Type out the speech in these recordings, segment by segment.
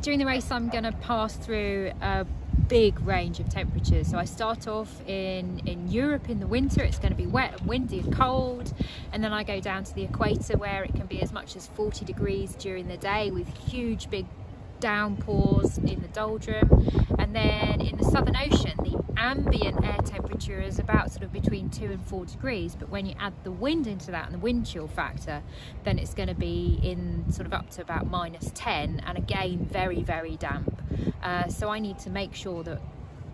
During the race I'm going to pass through a big range of temperatures. So I start off in Europe in the winter. It's going to be wet and windy and cold, and then I go down to the equator where it can be as much as 40 degrees during the day with huge big downpours in the doldrum. And then in the Southern Ocean the ambient air temperature is about sort of between 2 and 4 degrees, but when you add the wind into that and the wind chill factor, then it's going to be in sort of up to about -10, and again very, very damp. So I need to make sure that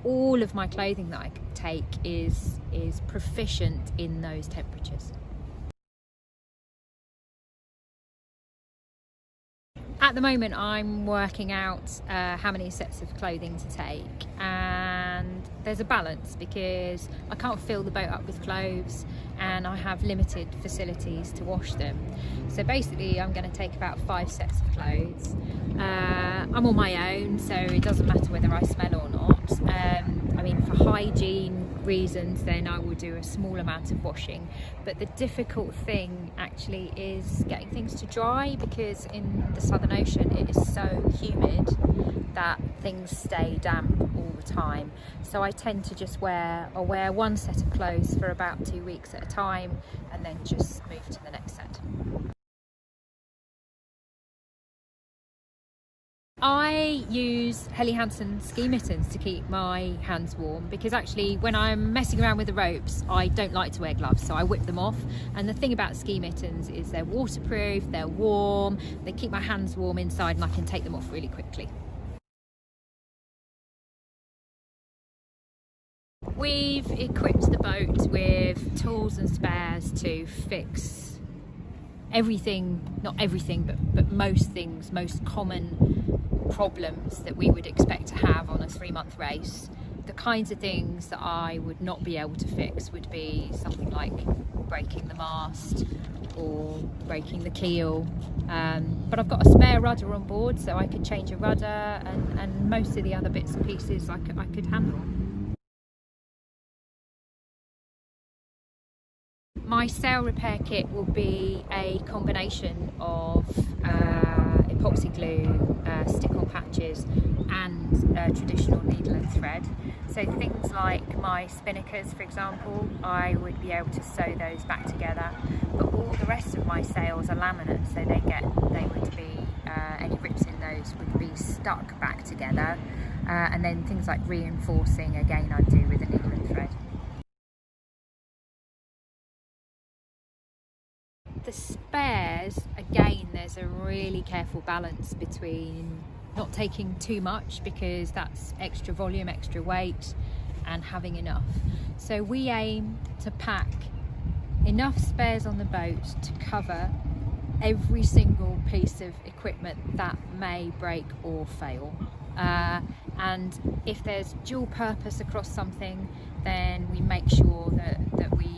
all of my clothing that I take is proficient in those temperatures. At the moment I'm working out how many sets of clothing to take, and there's a balance because I can't fill the boat up with clothes and I have limited facilities to wash them. So basically I'm going to take about 5 sets of clothes. I'm on my own, so it doesn't matter whether I smell or not. I mean, for hygiene reasons then I will do a small amount of washing, but the difficult thing actually is getting things to dry, because in the Southern Ocean it is so humid that things stay damp all the time. So I tend to just wear 1 set of clothes for about 2 weeks at a time and then just move to the next set. I use Helly Hansen ski mittens to keep my hands warm, because actually when I'm messing around with the ropes I don't like to wear gloves, so I whip them off. And the thing about ski mittens is they're waterproof, they're warm, they keep my hands warm inside, and I can take them off really quickly. We've equipped the boat with tools and spares to fix everything, not everything, but most things, most common problems that we would expect to have on a 3-month race. The kinds of things that I would not be able to fix would be something like breaking the mast or breaking the keel, but I've got a spare rudder on board, so I could change a rudder, and most of the other bits and pieces I could handle. My sail repair kit will be a combination of epoxy glue, stick-on patches and traditional needle and thread. So things like my spinnakers, for example, I would be able to sew those back together, but all the rest of my sails are laminate, so any rips in those would be stuck back together, and then things like reinforcing, again, I do with a needle and thread. The spares, again, there's a really careful balance between not taking too much, because that's extra volume, extra weight, and having enough. So we aim to pack enough spares on the boat to cover every single piece of equipment that may break or fail. And if there's dual purpose across something, then we make sure that we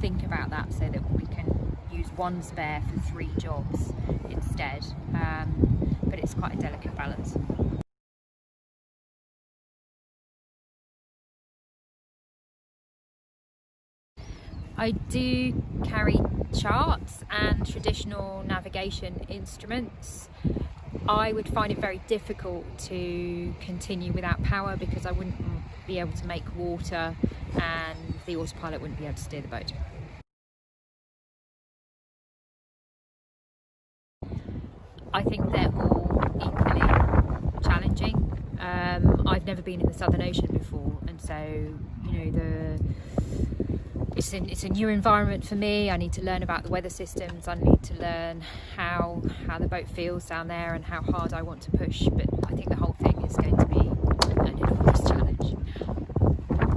think about that, so that we can use 1 spare for 3 jobs instead, but it's quite a delicate balance. I do carry charts and traditional navigation instruments. I would find it very difficult to continue without power, because I wouldn't be able to make water and the autopilot wouldn't be able to steer the boat. I think they're all equally challenging. I've never been in the Southern Ocean before, and so it's a new environment for me. I need to learn about the weather systems. I need to learn how the boat feels down there and how hard I want to push. But I think the whole thing is going to be